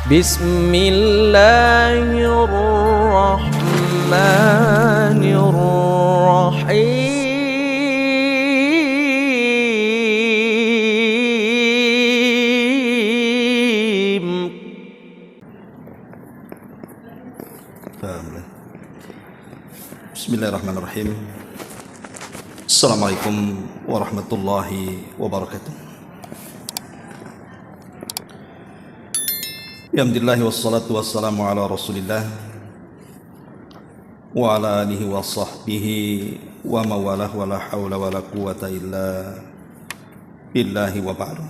بسم الله الرحمن الرحيم. Bismillahirrahmanirrahim. Assalamualaikum warahmatullahi wabarakatuh. Alhamdulillah wassalatu wassalamu ala rasulillah wa ala alihi wa sahbihi wa mawalah wa la hawla wa la quwata illa billahi wa ba'du.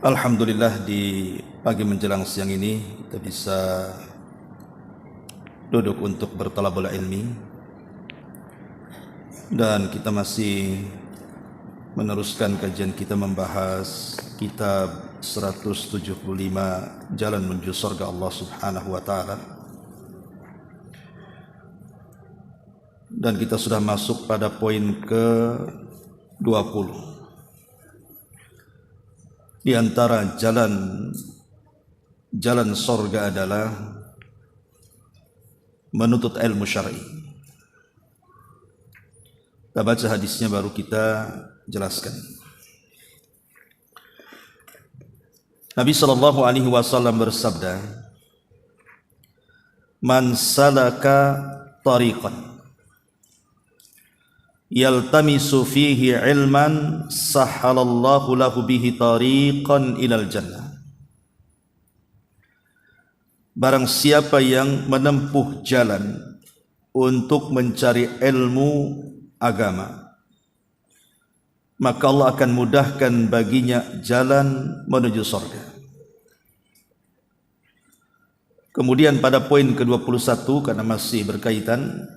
Alhamdulillah, di pagi menjelang siang ini kita bisa duduk untuk bertalabul ilmi, dan kita masih meneruskan kajian kita membahas kitab 175 Jalan Menuju Surga Allah Subhanahu wa taala. Dan kita sudah masuk pada poin ke-20. Di antara jalan surga adalah menuntut ilmu syar'i. Kita baca hadisnya baru kita jelaskan. Nabi sallallahu alaihi wasallam bersabda, "Man salaka tariqan yaltamisu fihi ilman sahhalallahu lahu bihi tariqan ilal jannah." Barang siapa yang menempuh jalan untuk mencari ilmu agama, maka Allah akan mudahkan baginya jalan menuju surga. Kemudian pada poin ke-21, karena masih berkaitan,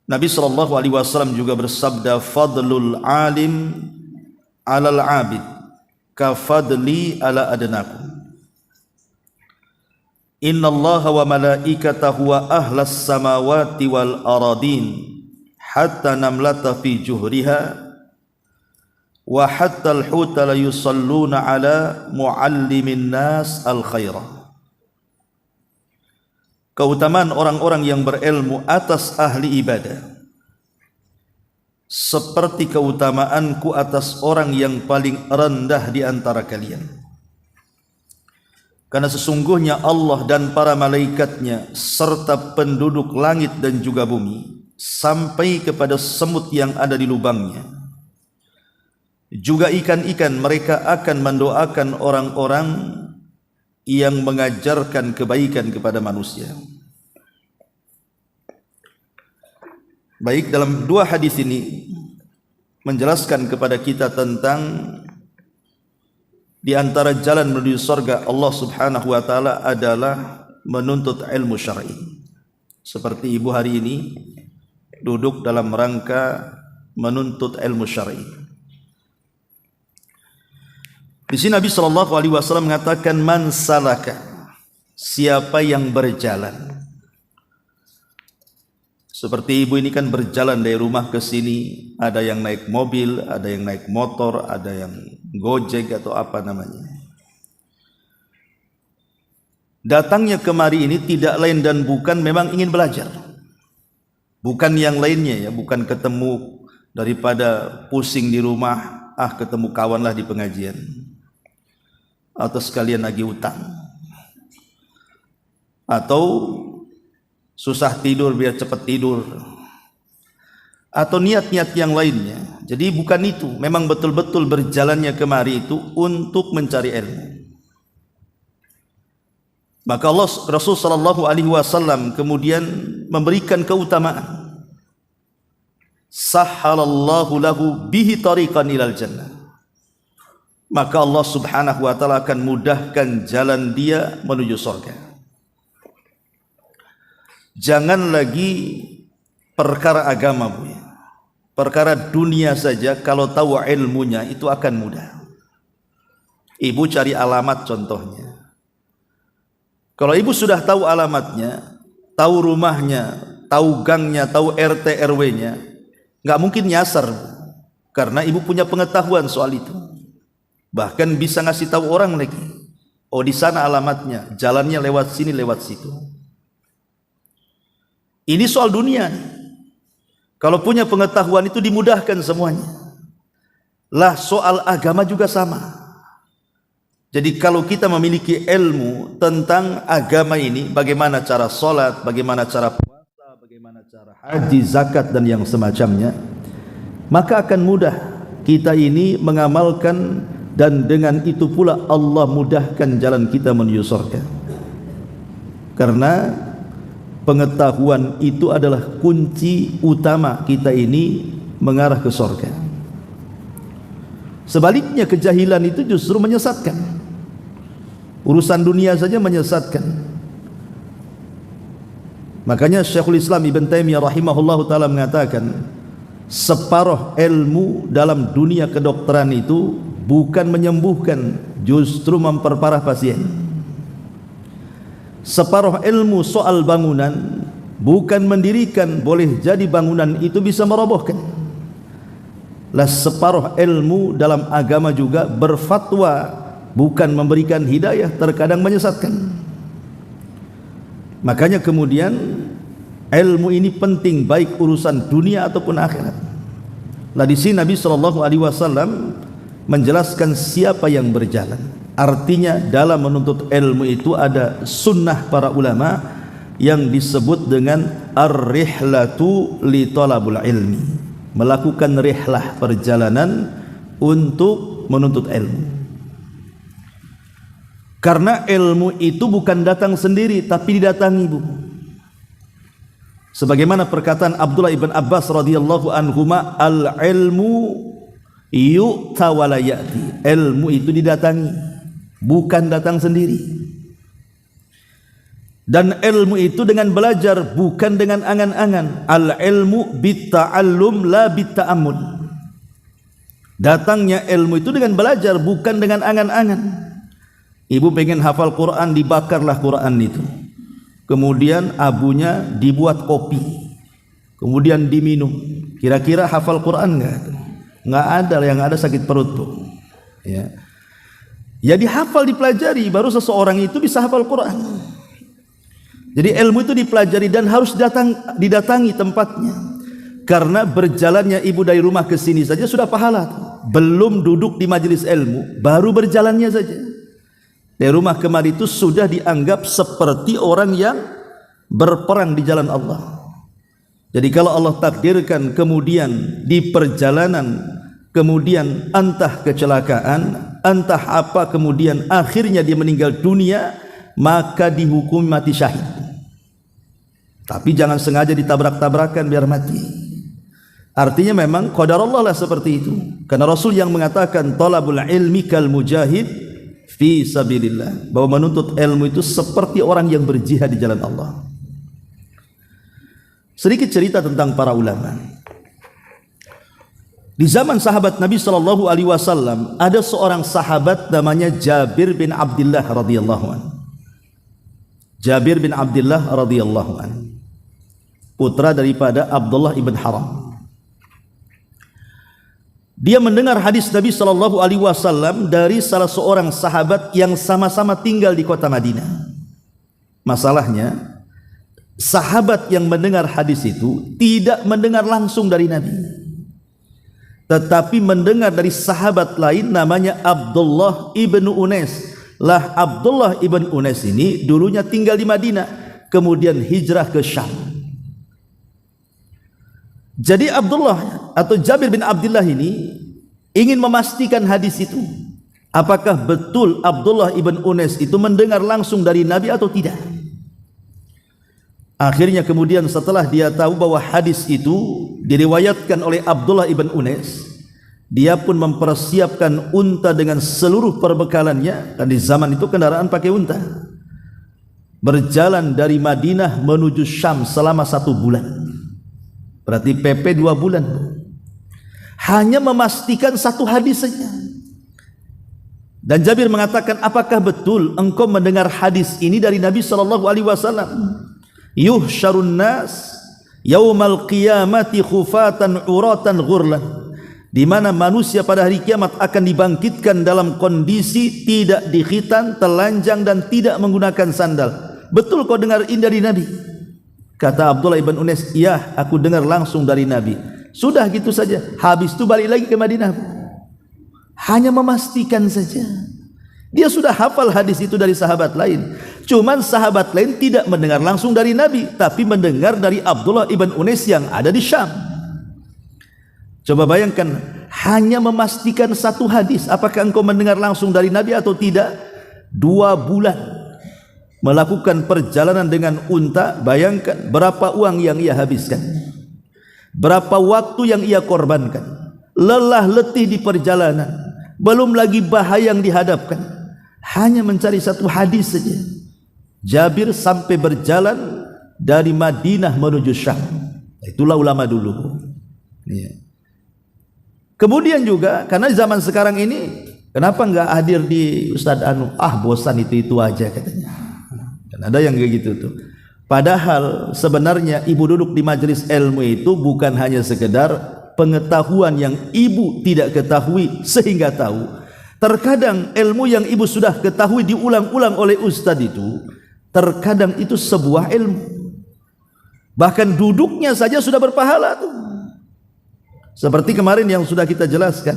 Nabi SAW juga bersabda, "Fadlul alim alal abid ka fadli ala adnakum. Inna Allah wa malaikatahu wa ahlas samawati wal aradin hatta namlata fi juhriha wa hatta al-huta la yusalluna ala muallimin nas al-khairah." Keutamaan orang-orang yang berilmu atas ahli ibadah seperti keutamaanku atas orang yang paling rendah di antara kalian. Karena sesungguhnya Allah dan para malaikatnya serta penduduk langit dan juga bumi sampai kepada semut yang ada di lubangnya, juga ikan-ikan, mereka akan mendoakan orang-orang yang mengajarkan kebaikan kepada manusia. Baik, dalam dua hadis ini menjelaskan kepada kita tentang di antara jalan menuju surga Allah Subhanahu wa taala adalah menuntut ilmu syar'i. Seperti ibu hari ini duduk dalam rangka menuntut ilmu syar'i. Di sini Nabi sallallahu alaihi wasallam mengatakan, "Man salaka," siapa yang berjalan. Seperti ibu ini kan berjalan dari rumah ke sini, ada yang naik mobil, ada yang naik motor, ada yang gojek atau apa namanya. Datangnya kemari ini tidak lain dan bukan memang ingin belajar. Bukan yang lainnya ya, bukan ketemu daripada pusing di rumah, ketemu kawanlah di pengajian. Atau sekalian lagi utang, atau susah tidur biar cepat tidur, atau niat-niat yang lainnya. Jadi bukan itu, memang betul-betul berjalannya kemari itu untuk mencari ilmu. Maka Rasul sallallahu alaihi wasallam kemudian memberikan keutamaan, sahhalallahu lahu bihi tariqan ilal jannah. Maka Allah Subhanahu wa taala akan mudahkan jalan dia menuju surga. Jangan lagi perkara agama, Bu. Perkara dunia saja kalau tahu ilmunya itu akan mudah. Ibu cari alamat contohnya. Kalau ibu sudah tahu alamatnya, tahu rumahnya, tahu gangnya, tahu RT RW-nya, nggak mungkin nyasar, karena ibu punya pengetahuan soal itu. Bahkan bisa ngasih tahu orang lagi, oh di sana alamatnya, jalannya lewat sini, lewat situ. Ini soal dunia. Kalau punya pengetahuan itu dimudahkan semuanya. Lah soal agama juga sama. Jadi kalau kita memiliki ilmu tentang agama ini, bagaimana cara sholat, bagaimana cara puasa, bagaimana cara haji, zakat dan yang semacamnya, maka akan mudah kita ini mengamalkan, dan dengan itu pula Allah mudahkan jalan kita menuju surga. Karena pengetahuan itu adalah kunci utama kita ini mengarah ke surga. Sebaliknya kejahilan itu justru menyesatkan. Urusan dunia saja menyesatkan. Makanya Syekhul Islam Ibn Taimiyah rahimahullahu taala mengatakan, separuh ilmu dalam dunia kedokteran itu bukan menyembuhkan, justru memperparah pasien. Separuh ilmu soal bangunan bukan mendirikan, boleh jadi bangunan itu bisa merobohkan. Lah separuh ilmu dalam agama juga berfatwa, bukan memberikan hidayah, terkadang menyesatkan. Makanya kemudian ilmu ini penting, baik urusan dunia ataupun akhirat. Lah di sini Nabi SAW menjelaskan siapa yang berjalan. Artinya dalam menuntut ilmu itu ada sunnah para ulama yang disebut dengan ar-rihlatu li talabul ilmi, melakukan rihlah, perjalanan untuk menuntut ilmu. Karena ilmu itu bukan datang sendiri, tapi didatangi, Bu. Sebagaimana perkataan Abdullah ibn Abbas radhiyallahu anhuma, al-ilmu yu'ta wa la ya'ti. Ilmu itu didatangi, bukan datang sendiri. Dan ilmu itu dengan belajar, bukan dengan angan-angan. Al-ilmu bitta'allum la bitta'ammul. Datangnya ilmu itu dengan belajar, bukan dengan angan-angan. Ibu pengen hafal Quran, dibakarlah Quran itu. Kemudian abunya dibuat kopi, kemudian diminum. Kira-kira hafal Quran enggak? Enggak ada, yang ada sakit perut, Bu. Ya. Ya dihafal, dipelajari, baru seseorang itu bisa hafal Quran. Jadi ilmu itu dipelajari dan harus didatangi tempatnya. Karena berjalannya ibu dari rumah ke sini saja sudah pahala. Belum duduk di majelis ilmu, baru berjalannya saja. Dari rumah kemari itu sudah dianggap seperti orang yang berperang di jalan Allah. Jadi kalau Allah takdirkan kemudian di perjalanan, kemudian entah kecelakaan, entah apa, kemudian akhirnya dia meninggal dunia, maka dihukum mati syahid. Tapi jangan sengaja ditabrak-tabrakan biar mati. Artinya memang qadar Allah lah seperti itu. Karena Rasul yang mengatakan talabul ilmi kal mujahid fi sabilillah, bahwa menuntut ilmu itu seperti orang yang berjihad di jalan Allah. Sedikit cerita tentang para ulama. Di zaman sahabat Nabi SAW ada seorang sahabat namanya Jabir bin Abdullah radhiyallahu anhu. Jabir bin Abdullah radhiyallahu anhu, putra daripada Abdullah ibn Haram. Dia mendengar hadis Nabi SAW dari salah seorang sahabat yang sama-sama tinggal di kota Madinah. Masalahnya, sahabat yang mendengar hadis itu tidak mendengar langsung dari Nabi, tetapi mendengar dari sahabat lain namanya Abdullah ibn Unais. Lah Abdullah ibn Unais ini dulunya tinggal di Madinah, kemudian hijrah ke Syam. Jadi Abdullah atau Jabir bin Abdullah ini ingin memastikan hadis itu, apakah betul Abdullah ibn Unais itu mendengar langsung dari Nabi atau tidak. Akhirnya kemudian setelah dia tahu bahwa hadis itu diriwayatkan oleh Abdullah ibn Unais, dia pun mempersiapkan unta dengan seluruh perbekalannya. Dan di zaman itu kendaraan pakai unta. Berjalan dari Madinah menuju Syam selama 1 bulan. Berarti PP 2 bulan. Hanya memastikan 1 hadis saja. Dan Jabir mengatakan, apakah betul engkau mendengar hadis ini dari Nabi SAW? Yuhsyarun nas yaumal qiyamati khufatan uratan ghurlan. di mana manusia pada hari kiamat akan dibangkitkan dalam kondisi tidak dikhitan, telanjang dan tidak menggunakan sandal. Betul kau dengar ini dari Nabi? Kata Abdullah ibn Unais, iya aku dengar langsung dari Nabi. Sudah gitu saja. Habis itu balik lagi ke Madinah. Hanya memastikan saja. Dia sudah hafal hadis itu dari sahabat lain. Cuman sahabat lain tidak mendengar langsung dari Nabi, tapi mendengar dari Abdullah ibn Unais yang ada di Syam. Coba bayangkan, hanya memastikan satu hadis, apakah engkau mendengar langsung dari Nabi atau tidak? 2 bulan melakukan perjalanan dengan unta. Bayangkan berapa uang yang ia habiskan, berapa waktu yang ia korbankan, lelah letih di perjalanan, belum lagi bahaya yang dihadapkan, hanya mencari satu hadis saja. Jabir sampai berjalan dari Madinah menuju Syam. Itulah ulama dulu. Kemudian juga karena zaman sekarang ini, kenapa enggak hadir di Ustadz Anu? Bosan itu aja katanya. Dan ada yang kayak gitu tuh. Padahal sebenarnya ibu duduk di majelis ilmu itu bukan hanya sekedar pengetahuan yang ibu tidak ketahui sehingga tahu. Terkadang ilmu yang ibu sudah ketahui diulang-ulang oleh ustadz itu, terkadang itu sebuah ilmu. Bahkan duduknya saja sudah berpahala tuh. Seperti kemarin yang sudah kita jelaskan.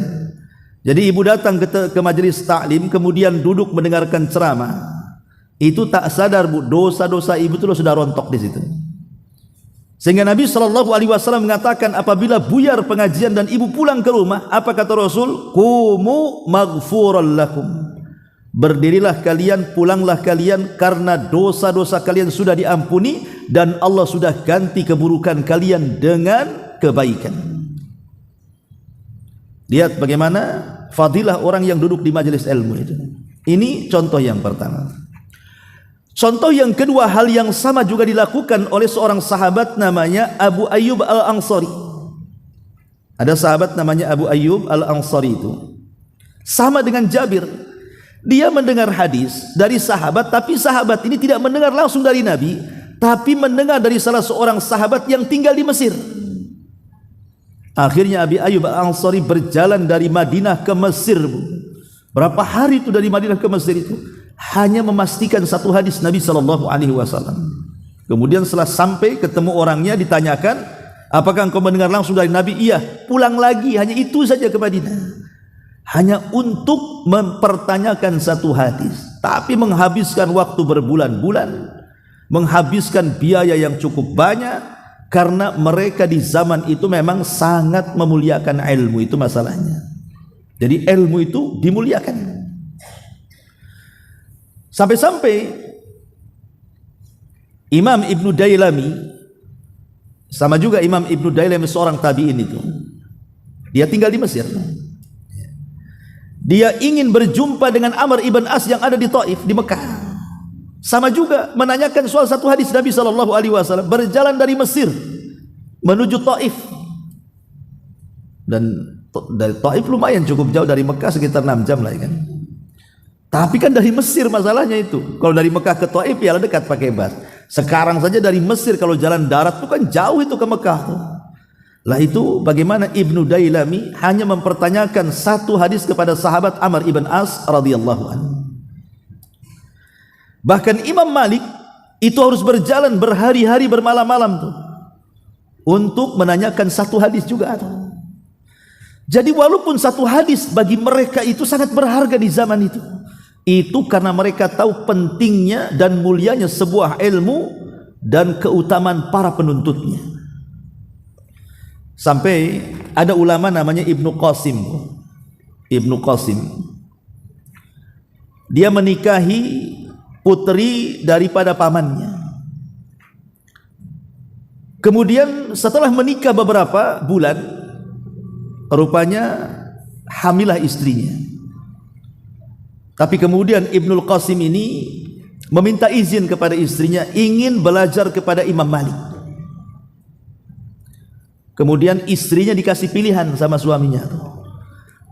Jadi ibu datang ke majelis taklim, kemudian duduk mendengarkan ceramah. Itu tak sadar bu, dosa-dosa ibu itu sudah rontok di situ. Sehingga Nabi SAW mengatakan, apabila buyar pengajian dan ibu pulang ke rumah, apa kata Rasul? Qumu maghfuran lakum. Berdirilah kalian, pulanglah kalian, karena dosa-dosa kalian sudah diampuni dan Allah sudah ganti keburukan kalian dengan kebaikan. Lihat bagaimana fadilah orang yang duduk di majelis ilmu itu. Ini contoh yang pertama. Contoh yang kedua, hal yang sama juga dilakukan oleh seorang sahabat namanya Abu Ayyub Al-Ansari. Ada sahabat namanya Abu Ayyub Al-Ansari itu. Sama dengan Jabir. Dia mendengar hadis dari sahabat, tapi sahabat ini tidak mendengar langsung dari Nabi, tapi mendengar dari salah seorang sahabat yang tinggal di Mesir. Akhirnya Abi Ayyub Al-Ansari berjalan dari Madinah ke Mesir. Berapa hari itu dari Madinah ke Mesir itu? Hanya memastikan satu hadis Nabi SAW. Kemudian setelah sampai ketemu orangnya, ditanyakan, apakah engkau mendengar langsung dari Nabi? Iya. Pulang lagi, hanya itu saja ke Madinah. Hanya untuk mempertanyakan satu hadis, tapi menghabiskan waktu berbulan-bulan, menghabiskan biaya yang cukup banyak. Karena mereka di zaman itu memang sangat memuliakan ilmu, itu masalahnya. Jadi ilmu itu dimuliakan. Sampai-sampai Imam Ibnu Dailami, sama juga Imam Ibnu Dailami seorang tabi'in itu, dia tinggal di Mesir. Dia ingin berjumpa dengan Amr ibn As yang ada di Taif, di Mekah. Sama juga menanyakan soal satu hadis Nabi SAW, berjalan dari Mesir menuju Taif. Dan dari Taif lumayan cukup jauh, dari Mekah sekitar 6 jam lah kan. Tapi kan dari Mesir masalahnya itu. Kalau dari Mekah ke Taif ya dekat pakai bus. Sekarang saja dari Mesir kalau jalan darat itu kan jauh itu ke Mekah. Lah itu bagaimana Ibnu Dailami hanya mempertanyakan satu hadis kepada sahabat Amr ibn As radhiyallahu anhu. Bahkan Imam Malik itu harus berjalan berhari-hari bermalam-malam tuh untuk menanyakan satu hadis juga. Jadi walaupun satu hadis bagi mereka itu sangat berharga di zaman itu karena mereka tahu pentingnya dan mulianya sebuah ilmu dan keutamaan para penuntutnya. Sampai ada ulama namanya Ibnu Qasim. Ibnu Qasim, dia menikahi putri daripada pamannya. Kemudian setelah menikah beberapa bulan, rupanya hamilah istrinya. Tapi kemudian Ibnul Qasim ini meminta izin kepada istrinya, ingin belajar kepada Imam Malik. Kemudian istrinya dikasih pilihan sama suaminya,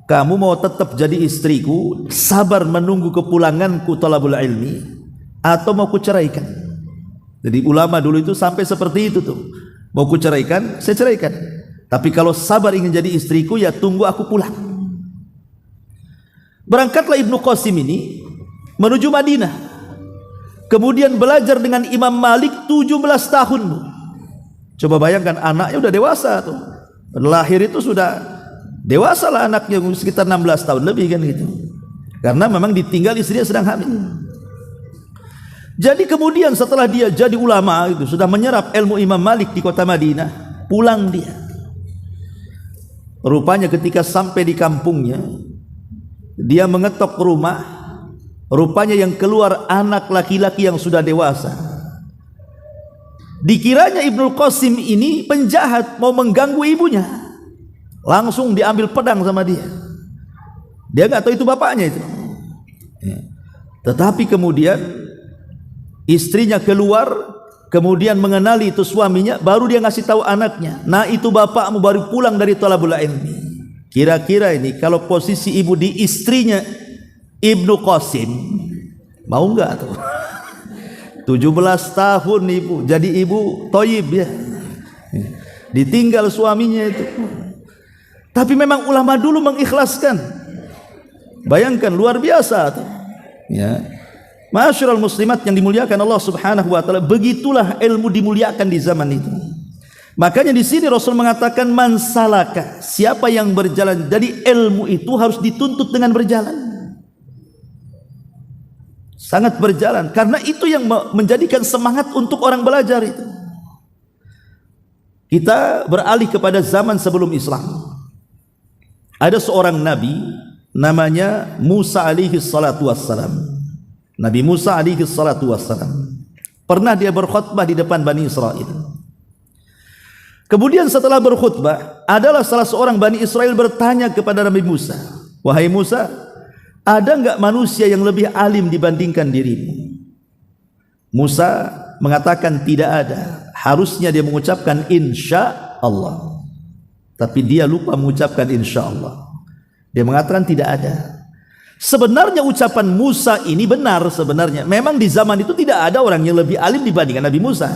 kamu mau tetap jadi istriku, sabar menunggu kepulanganku thalabul ilmi, atau mau kuceraikan? Jadi ulama dulu itu sampai seperti itu tuh. Mau kuceraikan, saya ceraikan. Tapi kalau sabar ingin jadi istriku, ya tunggu aku pulang. Berangkatlah Ibnu Qasim ini menuju Madinah. Kemudian belajar dengan Imam Malik 17 tahun. Coba bayangkan, anaknya udah dewasa tuh. Lahir itu sudah dewasa lah anaknya, sekitar 16 tahun lebih kan gitu. Karena memang ditinggal istrinya sedang hamil. Jadi kemudian setelah dia jadi ulama itu, sudah menyerap ilmu Imam Malik di kota Madinah, pulang dia. Rupanya ketika sampai di kampungnya, dia mengetok rumah. Rupanya yang keluar anak laki-laki yang sudah dewasa. Dikiranya Ibnu Qasim ini penjahat mau mengganggu ibunya. Langsung diambil pedang sama dia. Dia nggak tahu itu bapaknya itu. Tetapi kemudian istrinya keluar, kemudian mengenali itu suaminya, baru dia ngasih tahu anaknya, nah itu bapakmu baru pulang dari thalabul ilmi. Kira-kira ini kalau posisi ibu di istrinya Ibnu Qasim, mau nggak tuh? 17 tahun ibu, jadi ibu toyib ya, ditinggal suaminya itu. Tapi memang ulama dulu mengikhlaskan. Bayangkan, luar biasa tuh. Ya, Ma'asyiral muslimat yang dimuliakan Allah Subhanahu wa taala, begitulah ilmu dimuliakan di zaman itu. Makanya di sini Rasul mengatakan man salaka, siapa yang berjalan. Jadi ilmu itu harus dituntut dengan berjalan. Sangat berjalan, karena itu yang menjadikan semangat untuk orang belajar itu. Kita beralih kepada zaman sebelum Islam. Ada seorang nabi namanya Musa alaihi salatu wassalam. Nabi Musa alaihi salatu wassalam. Pernah dia berkhutbah di depan Bani Israel. Kemudian setelah berkhutbah, adalah salah seorang Bani Israel bertanya kepada Nabi Musa, wahai Musa, ada enggak manusia yang lebih alim dibandingkan dirimu? Musa mengatakan tidak ada. Harusnya dia mengucapkan insya Allah, tapi dia lupa mengucapkan insya Allah. Dia mengatakan tidak ada. Sebenarnya ucapan Musa ini benar sebenarnya. Memang di zaman itu tidak ada orang yang lebih alim dibandingkan Nabi Musa.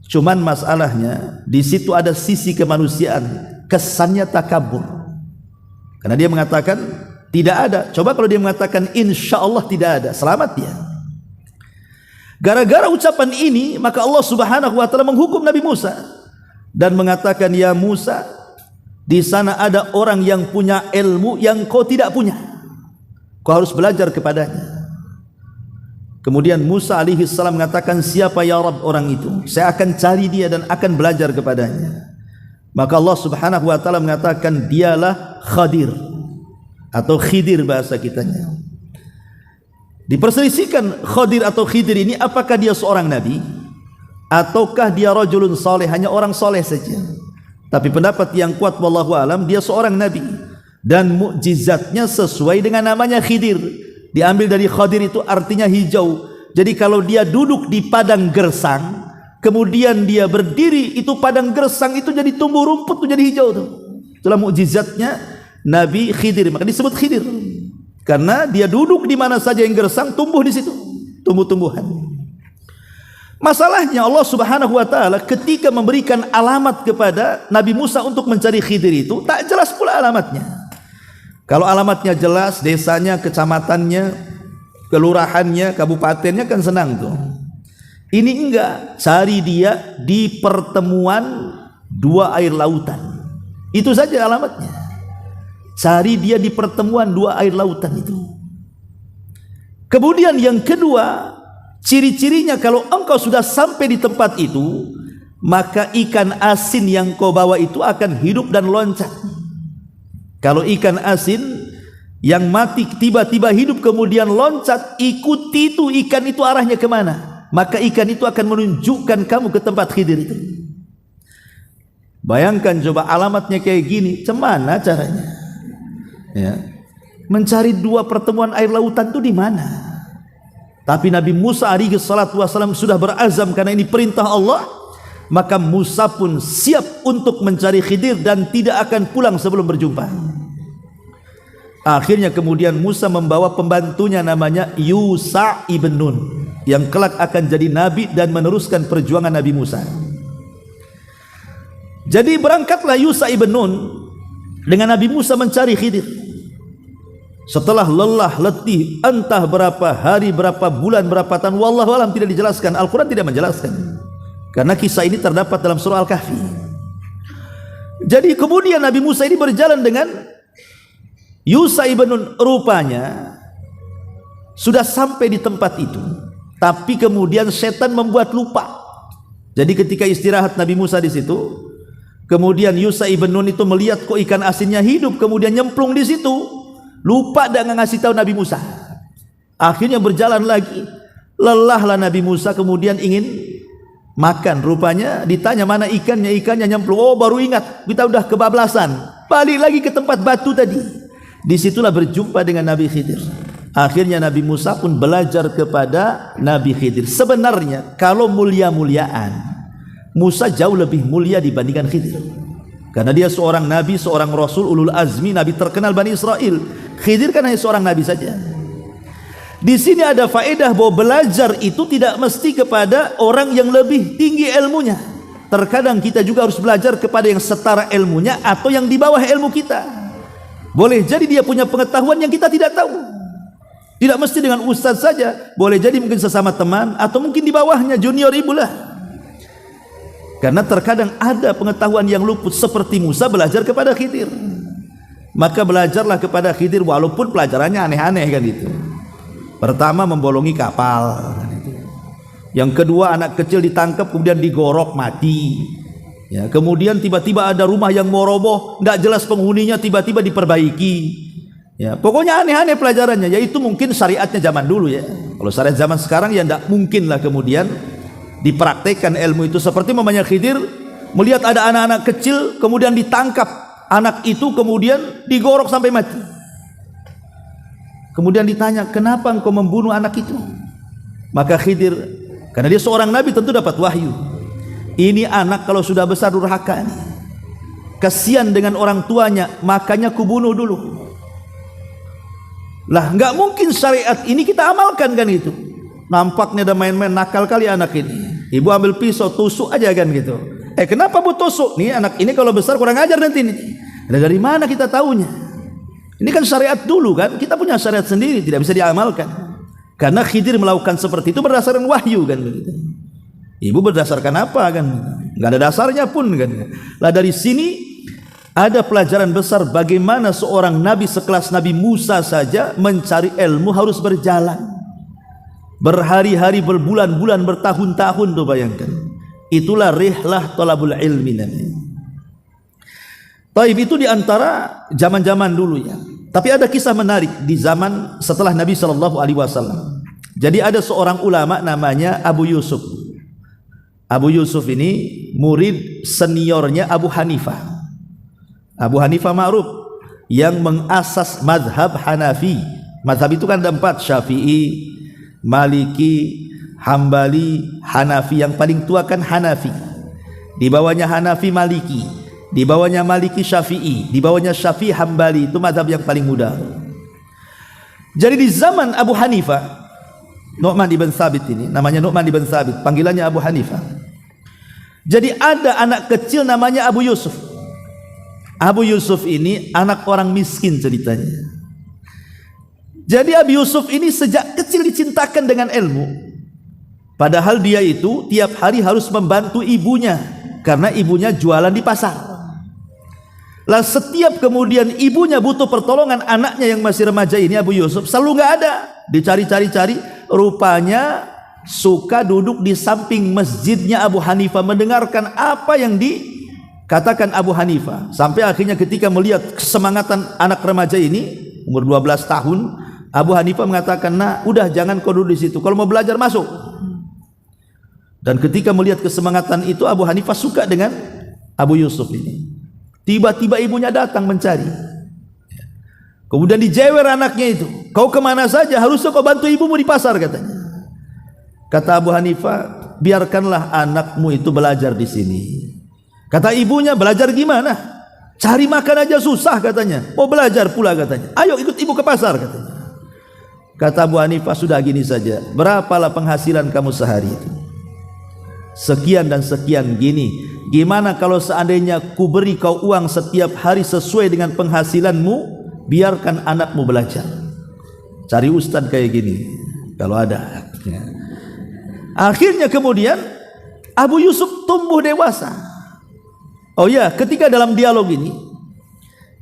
Cuman masalahnya di situ ada sisi kemanusiaan, kesannya takabur. Karena dia mengatakan tidak ada. Coba kalau dia mengatakan insya Allah tidak ada, selamat dia. Gara-gara ucapan ini, maka Allah Subhanahu wa taala menghukum Nabi Musa dan mengatakan, ya Musa, di sana ada orang yang punya ilmu yang kau tidak punya. Kau harus belajar kepadanya. Kemudian Musa alaihi salam mengatakan, siapa ya Rabb orang itu? Saya akan cari dia dan akan belajar kepadanya. Maka Allah Subhanahu wa taala mengatakan, dialah Khadir atau Khidir bahasa kitanya. Diperselisihkan Khadir atau Khidir ini, apakah dia seorang nabi ataukah dia rajulun saleh, hanya orang soleh saja. Tapi pendapat yang kuat wallahu alam, dia seorang nabi dan mukjizatnya sesuai dengan namanya Khidir. Diambil dari Khadir itu artinya hijau. Jadi kalau dia duduk di padang gersang, kemudian dia berdiri, itu padang gersang itu jadi tumbuh rumput, itu jadi hijau tuh. Itulah mukjizatnya Nabi Khidir, maka disebut Khidir. Karena dia duduk di mana saja yang gersang, tumbuh di situ tumbuh-tumbuhan. Masalahnya Allah Subhanahu wa taala ketika memberikan alamat kepada Nabi Musa untuk mencari Khidir itu tak jelas pula alamatnya. Kalau alamatnya jelas, desanya, kecamatannya, kelurahannya, kabupatennya kan senang tuh. Ini enggak, cari dia di pertemuan dua air lautan. Itu saja alamatnya. Cari dia di pertemuan dua air lautan itu. Kemudian yang kedua, ciri-cirinya kalau engkau sudah sampai di tempat itu, maka ikan asin yang kau bawa itu akan hidup dan loncat. Kalau ikan asin yang mati tiba-tiba hidup kemudian loncat, ikuti itu ikan itu arahnya kemana, maka ikan itu akan menunjukkan kamu ke tempat Khidir itu. Bayangkan coba alamatnya kayak gini, cemana caranya? Ya, mencari dua pertemuan air lautan itu di mana? Tapi Nabi Musa alaihi salatu wasallam sudah berazam karena ini perintah Allah, maka Musa pun siap untuk mencari Khidir dan tidak akan pulang sebelum berjumpa. Akhirnya kemudian Musa membawa pembantunya namanya Yusha ibn Nun, yang kelak akan jadi nabi dan meneruskan perjuangan Nabi Musa. Jadi berangkatlah Yusha ibn Nun dengan Nabi Musa mencari Khidir. Setelah lelah, letih, entah berapa hari, berapa bulan, berapa tahun, wallahu alam, tidak dijelaskan. Al-Quran tidak menjelaskan, karena kisah ini terdapat dalam surah Al-Kahfi. Jadi kemudian Nabi Musa ini berjalan dengan Yusha ibn Nun. Rupanya sudah sampai di tempat itu, tapi kemudian setan membuat lupa. Jadi ketika istirahat Nabi Musa di situ, kemudian Yusha ibn Nun itu melihat kok ikan asinnya hidup, kemudian nyemplung di situ, lupa dan ngasih tahu Nabi Musa. Akhirnya berjalan lagi, lelahlah Nabi Musa, kemudian ingin makan. Rupanya ditanya mana ikannya, ikannya nyemplung. Oh, baru ingat, kita udah kebablasan, balik lagi ke tempat batu tadi. Disitulah berjumpa dengan Nabi Khidir. Akhirnya Nabi Musa pun belajar kepada Nabi Khidir. Sebenarnya kalau mulia-muliaan, Musa jauh lebih mulia dibandingkan Khidir, karena dia seorang nabi, seorang rasul, ulul azmi, nabi terkenal Bani Israel. Khidir kan hanya seorang nabi saja. Di sini ada faedah bahwa belajar itu tidak mesti kepada orang yang lebih tinggi ilmunya. Terkadang kita juga harus belajar kepada yang setara ilmunya atau yang di bawah ilmu kita. Boleh jadi dia punya pengetahuan yang kita tidak tahu. Tidak mesti dengan ustaz saja, boleh jadi mungkin sesama teman atau mungkin di bawahnya, junior ibu lah. Karena terkadang ada pengetahuan yang luput, seperti Musa belajar kepada Khidir. Maka belajarlah kepada Khidir walaupun pelajarannya aneh-aneh kan itu. Pertama membolongi kapal kan itu. Yang kedua anak kecil ditangkap kemudian digorok mati. Ya, kemudian tiba-tiba ada rumah yang mau roboh, enggak jelas penghuninya, tiba-tiba diperbaiki. Ya, pokoknya aneh-aneh pelajarannya, yaitu mungkin syariatnya zaman dulu ya. Kalau syariat zaman sekarang ya enggak mungkin lah kemudian dipraktekkan ilmu itu. Seperti mamanya Khidir melihat ada anak-anak kecil kemudian ditangkap, anak itu kemudian digorok sampai mati. Kemudian ditanya, kenapa engkau membunuh anak itu? Maka Khidir, karena dia seorang nabi tentu dapat wahyu, ini anak kalau sudah besar durhaka nih, kasihan dengan orang tuanya, makanya kubunuh dulu. Lah nggak mungkin syariat ini kita amalkan kan itu. Nampaknya ada main-main nakal kali anak ini. Ibu ambil pisau tusuk aja kan gitu. Kenapa bu tusuk? Nih anak ini kalau besar kurang ajar nanti nih. Dari mana kita tahunya? Ini kan syariat dulu kan. Kita punya syariat sendiri, tidak bisa diamalkan. Karena Khidir melakukan seperti itu berdasarkan wahyu kan begitu. Ibu berdasarkan apa kan? Nggak ada dasarnya pun kan. Lah dari sini ada pelajaran besar bagaimana seorang nabi sekelas Nabi Musa saja mencari ilmu harus berjalan berhari-hari, berbulan-bulan, bertahun-tahun tuh bayangkan. Itulah rihlah thalabul ilmi namanya. Taib itu diantara zaman-zaman dulu ya. Tapi ada kisah menarik di zaman setelah Nabi SAW. Jadi ada seorang ulama namanya Abu Yusuf. Abu Yusuf ini murid seniornya Abu Hanifah. Abu Hanifah ma'ruf yang mengasas mazhab Hanafi. Mazhab itu kan ada 4, Syafi'i, Maliki, Hambali, Hanafi. Yang paling tua kan Hanafi. Di bawahnya Hanafi Maliki, di bawahnya Maliki Syafi'i, di bawahnya Syafi'i Hambali. Itu mazhab yang paling muda. Jadi di zaman Abu Hanifah, Nu'man ibn Thabit ini, namanya Nu'man ibn Thabit, panggilannya Abu Hanifah. Jadi ada anak kecil namanya Abu Yusuf. Abu Yusuf ini anak orang miskin ceritanya. Jadi Abu Yusuf ini sejak kecil dicintakan dengan ilmu. Padahal dia itu tiap hari harus membantu ibunya, karena ibunya jualan di pasar. Lah setiap kemudian ibunya butuh pertolongan anaknya yang masih remaja ini, Abu Yusuf, selalu nggak ada. Dicari-cari, rupanya suka duduk di samping masjidnya Abu Hanifah mendengarkan apa yang katakan Abu Hanifah. Sampai akhirnya ketika melihat kesemangatan anak remaja ini umur 12 tahun, Abu Hanifah mengatakan, nah udah jangan kau duduk di situ, kalau mau belajar masuk. Dan ketika melihat kesemangatan itu, Abu Hanifah suka dengan Abu Yusuf ini. Tiba-tiba ibunya datang mencari, kemudian dijewer anaknya itu, kau kemana saja, harusnya kau bantu ibumu di pasar katanya. Kata Abu Hanifah, biarkanlah anakmu itu belajar di sini. Kata ibunya, belajar gimana? Cari makan aja susah katanya. Mau belajar pula katanya. Ayo ikut ibu ke pasar katanya. Kata Abu Hanifah, sudah gini saja. Berapalah penghasilan kamu sehari itu? Sekian dan sekian gini. gimana kalau seandainya kuberi kau uang setiap hari sesuai dengan penghasilanmu, biarkan anakmu belajar. Cari ustadz kayak gini kalau ada. Akhirnya kemudian Abu Yusuf tumbuh dewasa. Oh ya, ketika dalam dialog ini,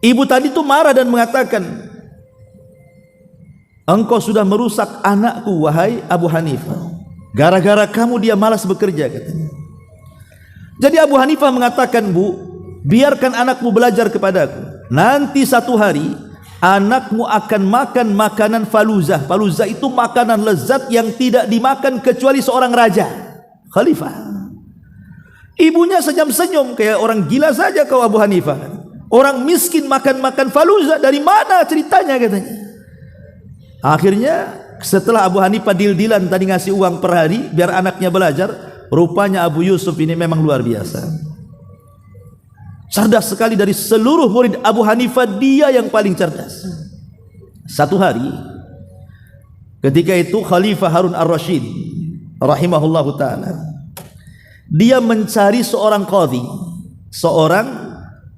ibu tadi itu marah dan mengatakan, engkau sudah merusak anakku wahai Abu Hanifah. Gara-gara kamu dia malas bekerja, katanya. Jadi Abu Hanifah mengatakan, Bu, biarkan anakmu belajar kepadaku. Nanti satu hari anakmu akan makan makanan faluzah. Faluzah itu makanan lezat yang tidak dimakan kecuali seorang raja, khalifah. Ibunya senyum-senyum kayak orang gila saja kau Abu Hanifah. Orang miskin makan-makan faluzah, dari mana ceritanya, katanya. Akhirnya setelah Abu Hanifah deal-dealan tadi ngasih uang per hari biar anaknya belajar, rupanya Abu Yusuf ini memang luar biasa. Cerdas sekali, dari seluruh murid Abu Hanifah dia yang paling cerdas. Satu hari ketika itu Khalifah Harun Ar-Rasyid rahimahullahu ta'ala, dia mencari seorang qadhi, seorang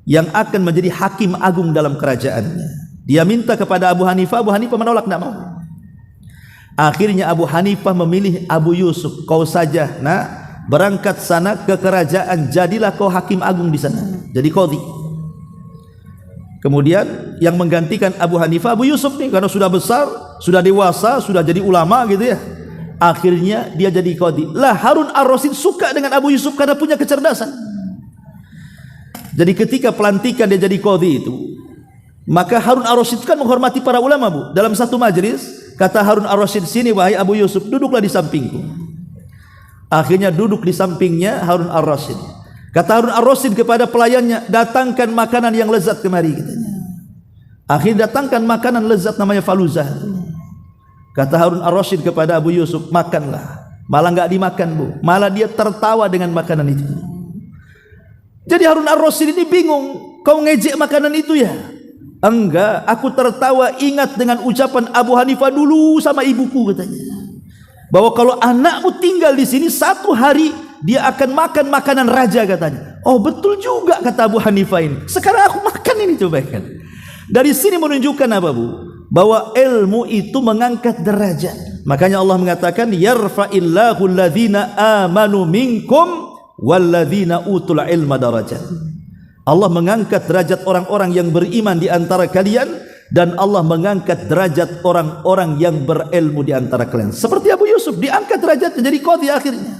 yang akan menjadi hakim agung dalam kerajaannya. Dia minta kepada Abu Hanifah, Abu Hanifah menolak, tidak mau. Akhirnya Abu Hanifah memilih Abu Yusuf, kau saja nak berangkat sana ke kerajaan, jadilah kau hakim agung di sana, jadi qadhi. Kemudian yang menggantikan Abu Hanifah Abu Yusuf nih, karena sudah besar, sudah dewasa, sudah jadi ulama gitu ya. Akhirnya dia jadi qadhi. Lah Harun Ar-Rasyid suka dengan Abu Yusuf karena punya kecerdasan. Jadi ketika pelantikan dia jadi qadhi itu, maka Harun Ar-Rasyid kan menghormati para ulama, Bu. Dalam satu majelis kata Harun Ar-Rasyid, sini wahai Abu Yusuf, duduklah di sampingku. Akhirnya duduk di sampingnya Harun Ar-Rasyid. Kata Harun Ar-Rasyid kepada pelayannya, datangkan makanan yang lezat kemari, katanya. Akhirnya datangkan makanan lezat namanya faluzah. Kata Harun Ar-Rasyid kepada Abu Yusuf, makanlah. Malah enggak dimakan, Bu. Malah dia tertawa dengan makanan itu. Jadi Harun Ar-Rasyid ini bingung, kau ngejek makanan itu ya? Enggak, aku tertawa ingat dengan ucapan Abu Hanifah dulu sama ibuku, katanya. Bahwa kalau anakmu tinggal di sini satu hari dia akan makan makanan raja, katanya. Oh betul juga kata Abu Hanifah ini. Sekarang aku makan ini, coba kan. Dari sini menunjukkan apa, Bu? Bahwa ilmu itu mengangkat derajat. Makanya Allah mengatakan yarfa'illahu alladhina amanu minkum walladzina utul ilma darajat. Allah mengangkat derajat orang-orang yang beriman di antara kalian, dan Allah mengangkat derajat orang-orang yang berilmu di antara kalian. Seperti Abu Yusuf diangkat derajatnya jadi qadhi akhirnya.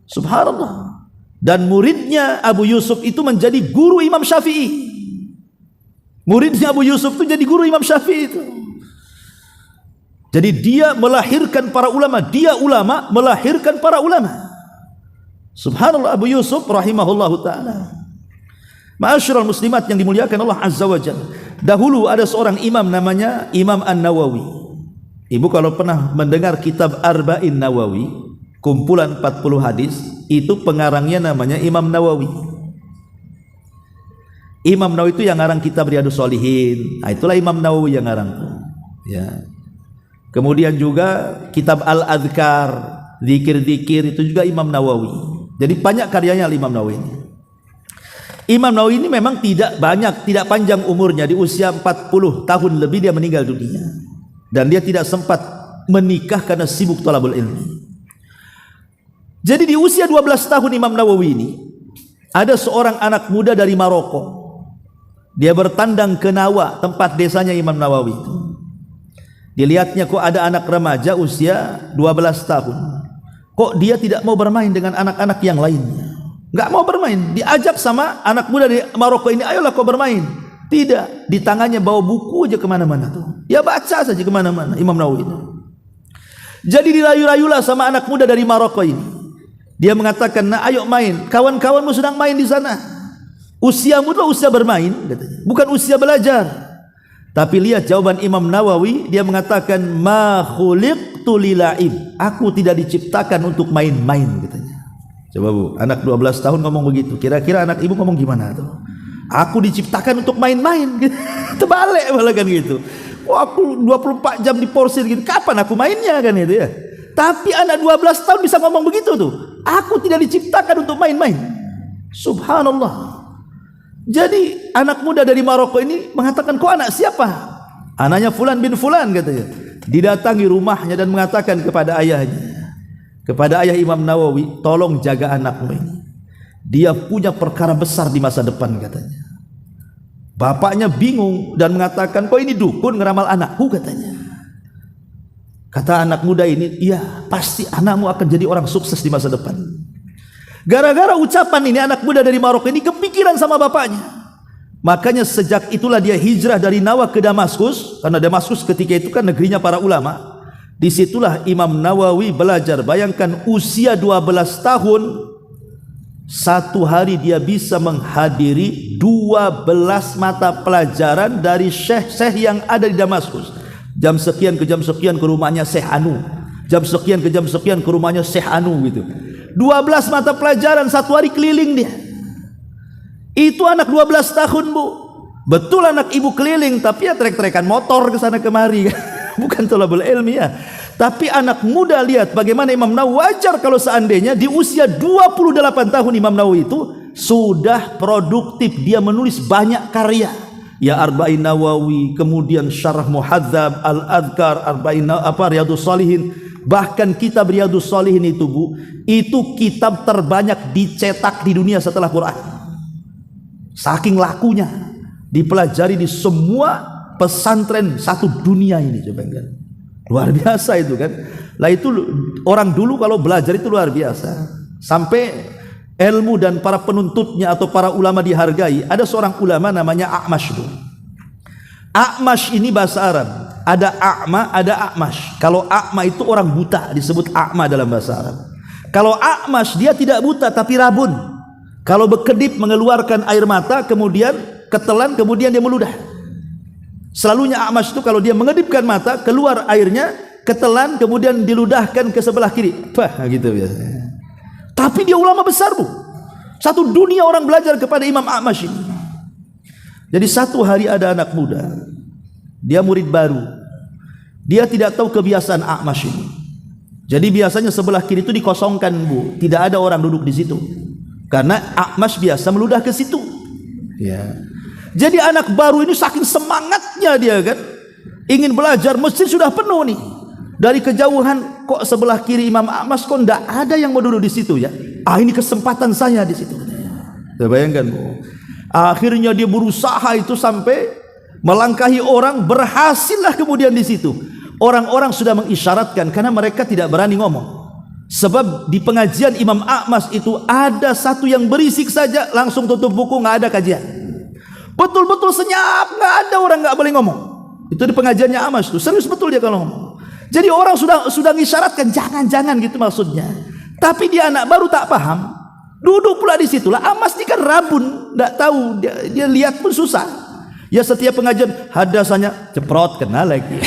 Subhanallah. Dan muridnya Abu Yusuf itu menjadi guru Imam Syafi'i. Muridnya Abu Yusuf itu jadi guru Imam Syafi'i itu. Jadi dia melahirkan para ulama, dia ulama melahirkan para ulama. Subhanallah, Abu Yusuf rahimahullahu ta'ala. Ma'asyiral muslimat yang dimuliakan Allah Azza wa Jalla. Dahulu ada seorang imam namanya Imam An-Nawawi. Ibu kalau pernah mendengar kitab Arba'in Nawawi, kumpulan 40 hadis, itu pengarangnya namanya Imam Nawawi. Imam Nawawi itu yang ngarang kitab Riyadhus Shalihin. Nah, itulah Imam Nawawi yang ngarang. Ya. Kemudian juga kitab Al-Adhkar, zikir-zikir, itu juga Imam Nawawi. Jadi banyak karyanya Imam Nawawi ini. Imam Nawawi ini memang tidak banyak, tidak panjang umurnya. Di usia 40 tahun lebih dia meninggal dunia. Dan dia tidak sempat menikah karena sibuk thalabul ilmi. Jadi di usia 12 tahun Imam Nawawi ini, ada seorang anak muda dari Maroko. Dia bertandang ke Nawa, tempat desanya Imam Nawawi itu. Dilihatnya kok ada anak remaja usia 12 tahun. Kok dia tidak mau bermain dengan anak-anak yang lainnya? Enggak mau bermain. Diajak sama anak muda dari Maroko ini, ayolah kau bermain. Tidak. Di tangannya bawa buku aja kemana-mana tuh. Ya baca saja kemana-mana Imam Nawawi itu. Jadi dirayu-rayulah sama anak muda dari Maroko ini. Dia mengatakan, nah ayo main. Kawan-kawanmu sedang main di sana. Usiamu adalah usia bermain, katanya. Bukan usia belajar. Tapi lihat jawaban Imam Nawawi. Dia mengatakan, ma khuliqtu lila'ib. Aku tidak diciptakan untuk main-main, katanya. Coba Bu, anak 12 tahun ngomong begitu. Kira-kira anak ibu ngomong gimana tuh? Aku diciptakan untuk main-main. Terbalik malah kan gitu. Oh, aku 24 jam diporsir gitu. Kapan aku mainnya kan itu ya? Tapi anak 12 tahun bisa ngomong begitu tuh. Aku tidak diciptakan untuk main-main. Subhanallah. Jadi anak muda dari Maroko ini mengatakan, kok anak siapa? Anaknya Fulan bin Fulan katanya. Didatangi rumahnya dan mengatakan kepada ayahnya, kepada ayah Imam Nawawi, tolong jaga anakmu ini. Dia punya perkara besar di masa depan katanya. Bapaknya bingung dan mengatakan, kok ini dukun ngeramal anakku katanya. Kata anak muda ini, iya pasti anakmu akan jadi orang sukses di masa depan. Gara-gara ucapan ini anak muda dari Maroko ini kepikiran sama bapaknya. Makanya sejak itulah dia hijrah dari Nawa ke Damaskus, karena Damaskus ketika itu kan negerinya para ulama. Disitulah Imam Nawawi belajar. Bayangkan usia 12 tahun, satu hari dia bisa menghadiri 12 mata pelajaran dari syekh-syekh yang ada di Damaskus. Jam sekian ke jam sekian ke rumahnya Syekh Anu, jam sekian ke jam sekian ke rumahnya Syekh Anu gitu. 12 mata pelajaran satu hari keliling dia. Itu anak 12 tahun, Bu. Betul anak ibu keliling, tapi ya trek-trekan motor ke sana kemari. Bukan thalabul ilmi ya. Tapi anak muda, lihat bagaimana Imam Nawawi. Wajar kalau seandainya di usia 28 tahun Imam Nawawi itu sudah produktif, dia menulis banyak karya. Ya Arba'in Nawawi, kemudian Syarah Muhadzab, Al-Adhkar, Arba'in Riyadhus Shalihin. Bahkan kitab Riyadhus Shalihin itu, Bu, itu kitab terbanyak dicetak di dunia setelah Quran. Saking lakunya, dipelajari di semua pesantren satu dunia ini, coba kan. Luar biasa itu kan. Lah itu orang dulu kalau belajar itu luar biasa. Sampai ilmu dan para penuntutnya atau para ulama dihargai. Ada seorang ulama namanya A'mash. A'mash ini bahasa Arab. Ada a'ma, ada a'mash. Kalau a'ma itu orang buta, disebut a'ma dalam bahasa Arab. Kalau a'mash dia tidak buta tapi rabun. Kalau berkedip mengeluarkan air mata, kemudian ketelan, kemudian dia meludah. Selalunya a'mash itu kalau dia mengedipkan mata, keluar airnya, ketelan, kemudian diludahkan ke sebelah kiri. Bah, gitu biasanya. Tapi dia ulama besar, Bu. Satu dunia orang belajar kepada Imam A'mash ini. Jadi satu hari ada anak muda, dia murid baru, dia tidak tahu kebiasaan A'mash ini. Jadi biasanya sebelah kiri itu dikosongkan, Bu, tidak ada orang duduk di situ, karena A'mash biasa meludah ke situ. Ya. Jadi anak baru ini saking semangatnya dia kan, ingin belajar, masjid sudah penuh nih. Dari kejauhan, kok sebelah kiri Imam A'mash kok tidak ada yang mau duduk di situ ya? Ini kesempatan saya di situ. Saya bayangkan, Bu. Akhirnya dia berusaha itu sampai melangkahi orang, berhasillah kemudian di situ. Orang-orang sudah mengisyaratkan karena mereka tidak berani ngomong. Sebab di pengajian Imam A'mash itu ada satu yang berisik saja langsung tutup buku, nggak ada kajian. Betul-betul senyap, nggak ada orang, nggak boleh ngomong. Itu di pengajiannya A'mash tuh, serius betul dia kalau ngomong. Jadi orang sudah mengisyaratkan jangan-jangan gitu maksudnya. Tapi dia anak baru tak paham. Duduk pula di situlah. A'mash ini kan rabun, nggak tahu, dia lihat pun susah. Ya setiap pengajian hadasannya ceprot kena lagi.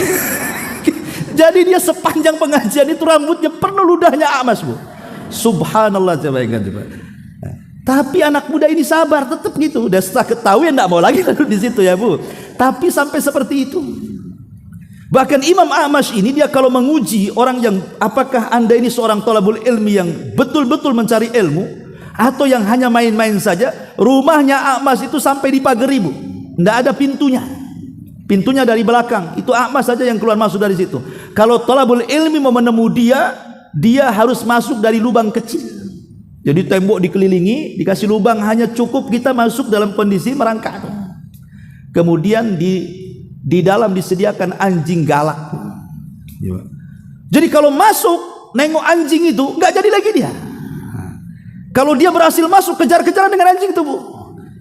Jadi dia sepanjang pengajian itu rambutnya penuh ludahnya A'mash, Bu. Subhanallah, coba ingat coba. Tapi anak muda ini sabar, tetap gitu. Udah setelah ketahui enggak mau lagi duduk di situ ya, Bu. Tapi sampai seperti itu. Bahkan Imam A'mash ini dia kalau menguji orang yang apakah Anda ini seorang thalabul ilmi yang betul-betul mencari ilmu atau yang hanya main-main saja, rumahnya A'mash itu sampai dipagari, Bu. Enggak ada pintunya. Pintunya dari belakang. Itu A'mash saja yang keluar masuk dari situ. Kalau thalabul ilmi mau menemui dia harus masuk dari lubang kecil. Jadi tembok dikelilingi, dikasih lubang, hanya cukup kita masuk dalam kondisi merangkak. Kemudian di dalam disediakan anjing galak. Jadi kalau masuk nengok anjing itu nggak jadi lagi dia. Kalau dia berhasil masuk, kejar-kejaran dengan anjing itu, Bu.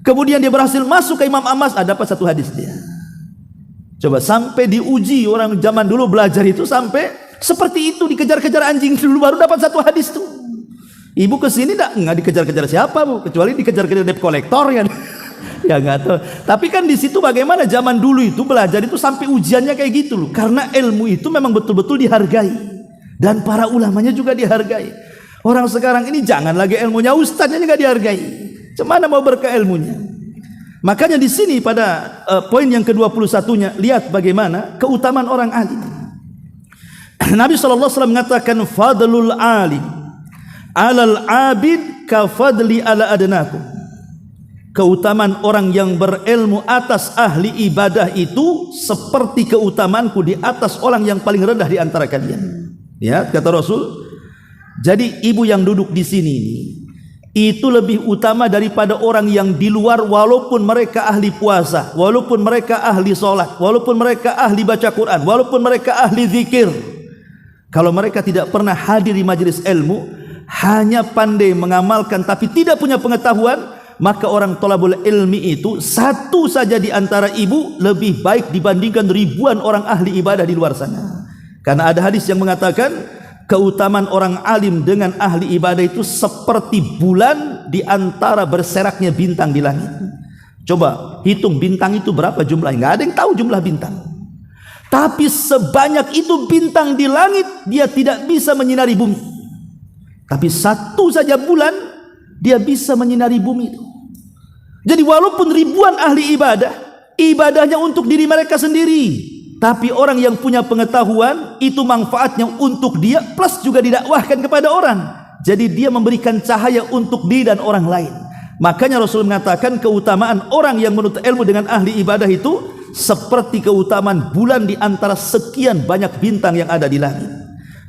Kemudian dia berhasil masuk ke Imam A'mash, dapat satu hadis dia. Coba sampai diuji orang zaman dulu belajar itu sampai seperti itu, dikejar-kejar anjing dulu baru dapat satu hadis tuh. Ibu kesini nggak dikejar-kejar siapa, Bu, kecuali dikejar-kejar debt kolektor ya. Ya nggak tahu. Tapi kan di situ bagaimana zaman dulu itu belajar itu sampai ujiannya kayak gitu loh. Karena ilmu itu memang betul-betul dihargai dan para ulamanya juga dihargai. Orang sekarang ini jangan lagi ilmunya, ustadznya nggak dihargai. Cemana mau berkah ilmunya? Makanya di sini pada poin yang ke-21-nya lihat bagaimana keutamaan orang alim. Nabi SAW mengatakan fadlul alim alal abid ka fadli ala adnakum. keutamaan orang yang berilmu atas ahli ibadah itu seperti keutamaanku di atas orang yang paling rendah di antara kalian. Ya, kata Rasul. Jadi ibu yang duduk di sini itu lebih utama daripada orang yang di luar, walaupun mereka ahli puasa, walaupun mereka ahli sholat, walaupun mereka ahli baca Quran, walaupun mereka ahli zikir. Kalau mereka tidak pernah hadir di majelis ilmu, hanya pandai mengamalkan tapi tidak punya pengetahuan, maka orang thalabul ilmi itu satu saja di antara ibu lebih baik dibandingkan ribuan orang ahli ibadah di luar sana. Karena ada hadis yang mengatakan keutamaan orang alim dengan ahli ibadah itu seperti bulan di antara berseraknya bintang di langit. Coba hitung bintang itu berapa jumlahnya, nggak ada yang tahu jumlah bintang. Tapi sebanyak itu bintang di langit, dia tidak bisa menyinari bumi. Tapi satu saja bulan dia bisa menyinari bumi itu. Jadi walaupun ribuan ahli ibadah, ibadahnya untuk diri mereka sendiri, tapi orang yang punya pengetahuan itu manfaatnya untuk dia, plus juga didakwahkan kepada orang. Jadi dia memberikan cahaya untuk diri dan orang lain. Makanya Rasul mengatakan keutamaan orang yang menuntut ilmu dengan ahli ibadah itu seperti keutamaan bulan di antara sekian banyak bintang yang ada di langit.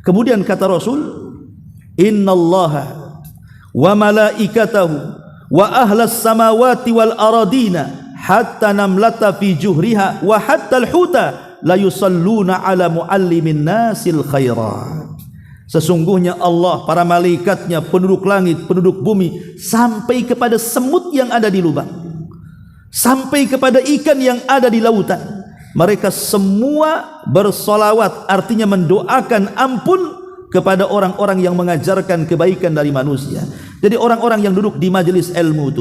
Kemudian kata Rasul, innallaha wa malaikatahu wa ahlas samawati wal aradina hatta namlata fi juhriha wa hatta al-huta la yusalluna ala muallimin nasil khairat. Sesungguhnya Allah, para malaikatnya, penduduk langit, penduduk bumi, sampai kepada semut yang ada di lubang, sampai kepada ikan yang ada di lautan, mereka semua bersolawat, artinya mendoakan ampun kepada orang-orang yang mengajarkan kebaikan dari manusia. Jadi orang-orang yang duduk di majelis ilmu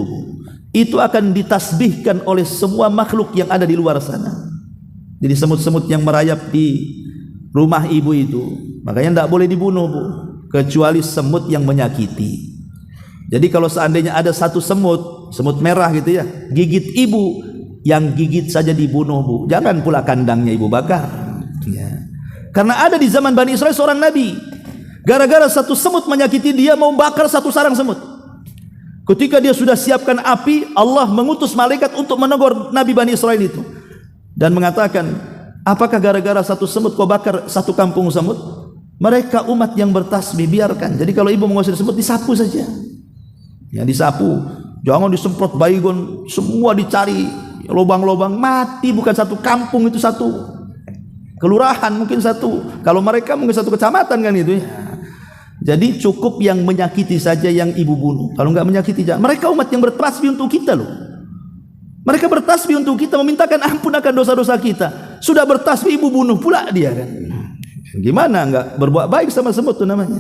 itu akan ditasbihkan oleh semua makhluk yang ada di luar sana. Jadi semut-semut yang merayap di rumah ibu itu, makanya tidak boleh dibunuh, Bu, kecuali semut yang menyakiti. Jadi kalau seandainya ada satu semut merah gitu ya, gigit ibu, yang gigit saja dibunuh, Bu. Jangan pula kandangnya ibu bakar. Ya. Karena ada di zaman Bani Israel seorang nabi, gara-gara satu semut menyakiti dia, mau bakar satu sarang semut. Ketika dia sudah siapkan api, Allah mengutus malaikat untuk menegur Nabi Bani Israel itu dan mengatakan, apakah gara-gara satu semut kau bakar satu kampung semut? Mereka umat yang bertasbih, biarkan. Jadi kalau ibu mengusir semut, disapu saja. Ya, disapu. Jangan disemprot baygon, semua dicari lubang-lubang, mati bukan satu kampung, itu satu kelurahan, mungkin satu. Kalau mereka mungkin satu kecamatan kan itu ya. Jadi cukup yang menyakiti saja yang ibu bunuh. Kalau enggak menyakiti jangan. Mereka umat yang bertasbih untuk kita loh. Mereka bertasbih untuk kita, memintakan ampun akan dosa-dosa kita. Sudah bertasbih ibu bunuh pula dia kan. Gimana enggak berbuat baik sama semut itu namanya.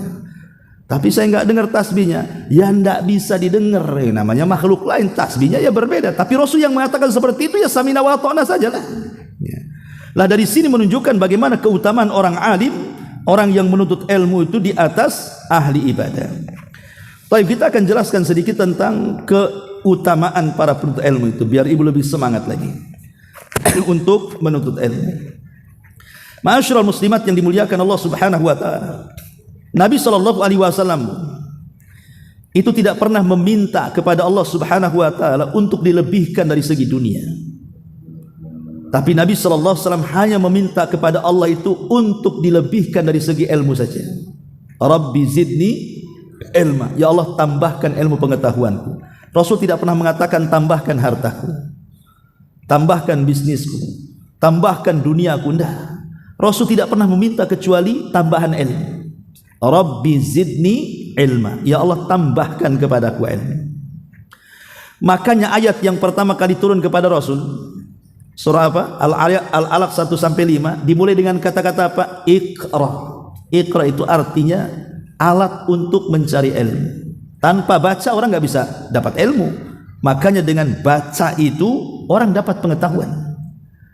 Tapi saya enggak dengar tasbihnya. Ya enggak bisa didengar. Namanya makhluk lain, tasbihnya ya berbeda. Tapi Rasul yang mengatakan seperti itu ya samina wa ta'na sajalah. Ya. Lah dari sini menunjukkan bagaimana keutamaan orang alim, orang yang menuntut ilmu itu di atas ahli ibadah. Baik, kita akan jelaskan sedikit tentang keutamaan para penuntut ilmu itu biar ibu lebih semangat lagi untuk menuntut ilmu. Ma'asyiral muslimat yang dimuliakan Allah Subhanahu wa taala. Nabi sallallahu alaihi wasallam itu tidak pernah meminta kepada Allah Subhanahu wa taala untuk dilebihkan dari segi dunia. Tapi Nabi sallallahu alaihi wasallam hanya meminta kepada Allah itu untuk dilebihkan dari segi ilmu saja. Rabbi zidni ilma, ya Allah tambahkan ilmu pengetahuanku. Rasul tidak pernah mengatakan tambahkan hartaku, tambahkan bisnisku, tambahkan duniaku. Enggak. Rasul tidak pernah meminta kecuali tambahan ilmu. Rabbi zidni ilma, ya Allah tambahkan kepadaku ilmu. Makanya ayat yang pertama kali turun kepada Rasul, surah apa? Al-Alaq 1-5 dimulai dengan kata-kata apa? Iqra. Iqra itu artinya alat untuk mencari ilmu. Tanpa baca orang nggak bisa dapat ilmu. Makanya dengan baca itu orang dapat pengetahuan.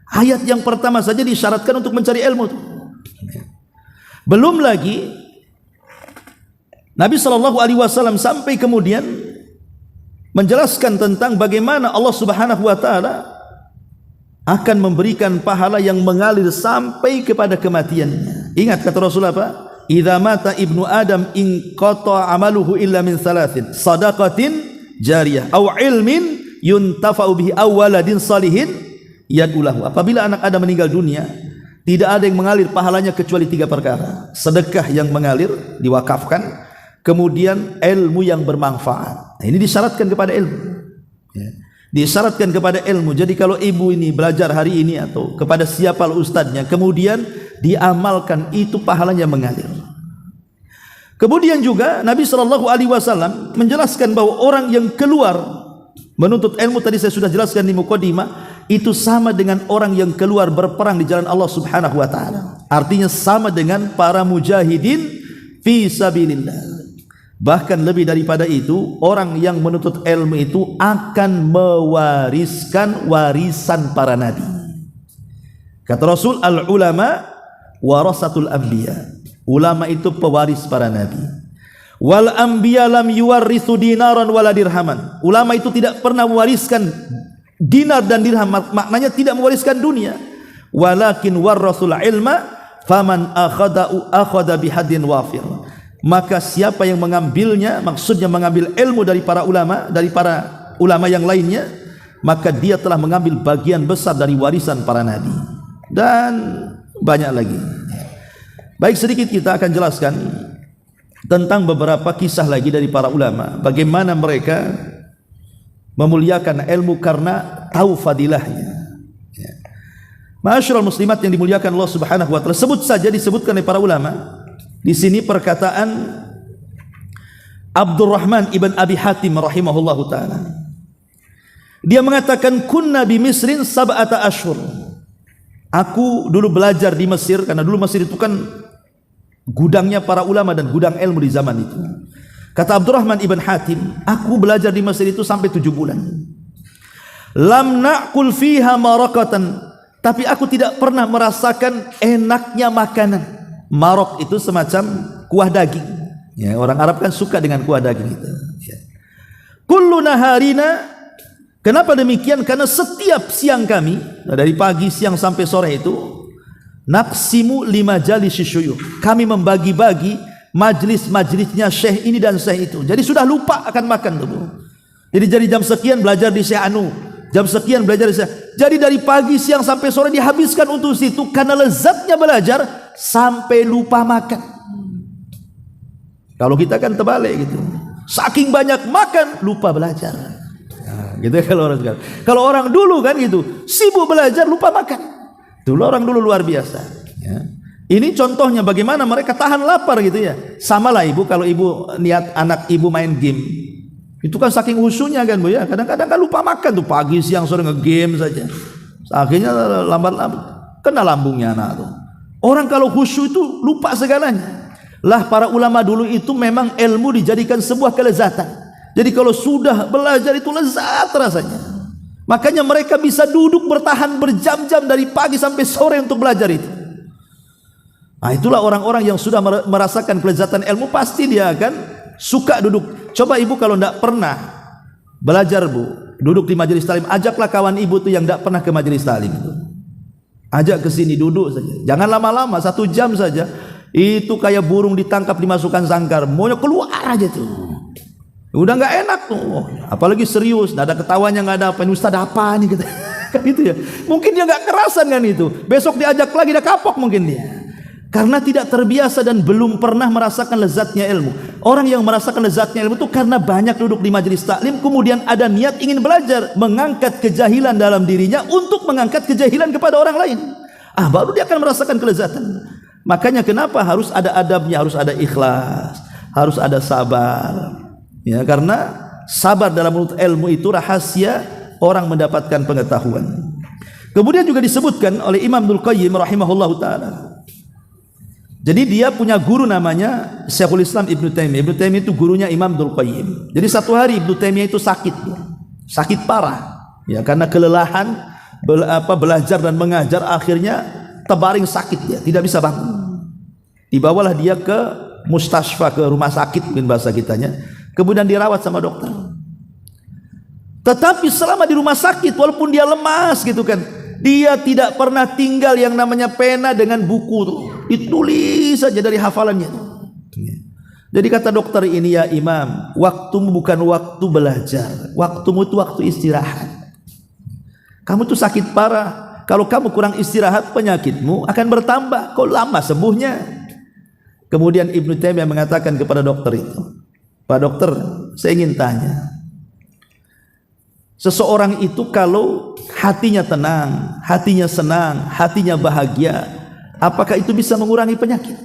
Ayat yang pertama saja disyaratkan untuk mencari ilmu. Belum lagi Nabi SAW sampai kemudian menjelaskan tentang bagaimana Allah Subhanahu wa taala akan memberikan pahala yang mengalir sampai kepada kematiannya. Ingat kata Rasul apa? Idza mata ibnu Adam in qata amaluhu illa min thalathin, sadaqatin jariyah aw ilmin yuntafa'u bihi awwaladin salihin yadulahu. Apabila anak Adam meninggal dunia, tidak ada yang mengalir pahalanya kecuali 3 perkara. Sedekah yang mengalir, diwakafkan, kemudian ilmu yang bermanfaat. Nah, ini disyaratkan kepada ilmu. Ya. Disyaratkan kepada ilmu. Jadi kalau ibu ini belajar hari ini atau kepada siapa ustadznya, kemudian diamalkan, itu pahalanya mengalir. Kemudian juga Nabi SAW menjelaskan bahwa orang yang keluar menuntut ilmu, tadi saya sudah jelaskan di mukadimah, itu sama dengan orang yang keluar berperang di jalan Allah Subhanahu wa taala. Artinya sama dengan para mujahidin fi sabilillah. Bahkan lebih daripada itu, orang yang menuntut ilmu itu akan mewariskan warisan para nabi. Kata Rasul, al-ulama warasatul anbiya. Ulama itu pewaris para nabi. Wal anbiya lam yuwarrithu dinaran wala dirhaman. Ulama itu tidak pernah mewariskan dinar dan dirham, maknanya tidak mewariskan dunia. Walakin warasul ilma faman akhadha bihadin wafir. Maka siapa yang mengambilnya, maksudnya mengambil ilmu dari para ulama yang lainnya, maka dia telah mengambil bagian besar dari warisan para nabi. Dan banyak lagi. Baik, sedikit kita akan jelaskan tentang beberapa kisah lagi dari para ulama, bagaimana mereka memuliakan ilmu karena tahu fadilahnya. Ma'asyiral muslimat yang dimuliakan Allah Subhanahu wa taala, sebut saja disebutkan oleh para ulama. Di sini perkataan Abdurrahman ibn Abi Hatim rahimahullahu taala. Dia mengatakan, kunna bi Misrin sab'ata ashhur. Aku dulu belajar di Mesir, karena dulu Mesir itu kan gudangnya para ulama dan gudang ilmu di zaman itu. Kata Abdurrahman ibn Hatim, aku belajar di Mesir itu sampai 7 bulan. Lam na'kul fiha marakatan, tapi aku tidak pernah merasakan enaknya makanan. Marok itu semacam kuah daging. Ya, orang Arab kan suka dengan kuah daging itu. Ya. Kullu naharina. Kenapa demikian? Karena setiap siang kami, dari pagi, siang sampai sore itu, naqsimu lima jalis syuyukh. Kami membagi-bagi majlis-majlisnya syekh ini dan syekh itu. Jadi sudah lupa akan makan dulu. Jadi jam sekian belajar di Syekh Anu, jam sekian belajar di Syekh. Jadi dari pagi, siang sampai sore dihabiskan untuk situ, karena lezatnya belajar sampai lupa makan. Kalau kita kan terbalik gitu. Saking banyak makan, lupa belajar. Nah, gitu ya kalau orang sekarang. Kalau orang dulu kan gitu, sibuk belajar, lupa makan. Dulu orang dulu luar biasa. Ya. Ini contohnya bagaimana mereka tahan lapar gitu ya. Sama lah ibu, kalau ibu niat anak ibu main game, itu kan saking khusyuknya kan bu ya. Kadang-kadang kan lupa makan tuh, pagi, siang, sore nge-game saja. Akhirnya lambat-lambat kena lambungnya anak tuh. Orang kalau khusyuk itu lupa segalanya. Lah para ulama dulu itu memang ilmu dijadikan sebuah kelezatan. Jadi kalau sudah belajar itu lezat rasanya. Makanya mereka bisa duduk bertahan berjam-jam dari pagi sampai sore untuk belajar itu. Nah, itulah orang-orang yang sudah merasakan kelezatan ilmu, pasti dia akan suka duduk. Coba ibu kalau tidak pernah belajar bu, duduk di majelis talim, ajaklah kawan ibu tuh yang tidak pernah ke majelis talim itu. Ajak ke sini duduk saja. Jangan lama-lama, 1 jam saja. Itu kayak burung ditangkap dimasukkan sangkar, maunya keluar aja tuh. Udah nggak enak tuh. Apalagi serius, nggak ada ketawanya, nggak ada apa. Ini ustaz apa nih gitu. Kan itu ya. Mungkin dia nggak kerasan kan itu. Besok diajak lagi dia kapok mungkin dia. Karena tidak terbiasa dan belum pernah merasakan lezatnya ilmu. Orang yang merasakan lezatnya ilmu itu karena banyak duduk di majelis taklim, kemudian ada niat ingin belajar, mengangkat kejahilan dalam dirinya untuk mengangkat kejahilan kepada orang lain. Baru dia akan merasakan kelezatan. Makanya kenapa harus ada adabnya, harus ada ikhlas, harus ada sabar. Ya, karena sabar dalam menuntut ilmu itu rahasia orang mendapatkan pengetahuan. Kemudian juga disebutkan oleh Imam Ibnul Qayyim rahimahullahu taala. Jadi dia punya guru namanya Syekhul Islam Ibnu Taimiyah. Ibnu Taimiyah itu gurunya Imam Ibnul Qayyim. Jadi satu hari Ibnu Taimiyah itu sakit, sakit parah, ya karena kelelahan belajar dan mengajar, akhirnya terbaring sakit dia, tidak bisa bangun. Dibawalah dia ke mustasfa, ke rumah sakit mungkin bahasa kitanya. Kemudian dirawat sama dokter. Tetapi selama di rumah sakit, walaupun dia lemas gitu kan, dia tidak pernah tinggal yang namanya pena dengan buku tuh. Ditulis saja dari hafalannya. Jadi kata dokter ini, ya Imam, waktumu bukan waktu belajar, waktumu itu waktu istirahat. Kamu tuh sakit parah, kalau kamu kurang istirahat penyakitmu akan bertambah. Kok lama sembuhnya? Kemudian Ibnu Taimiyah mengatakan kepada dokter itu, Pak dokter, saya ingin tanya, seseorang itu kalau hatinya tenang, hatinya senang, hatinya bahagia, apakah itu bisa mengurangi penyakit?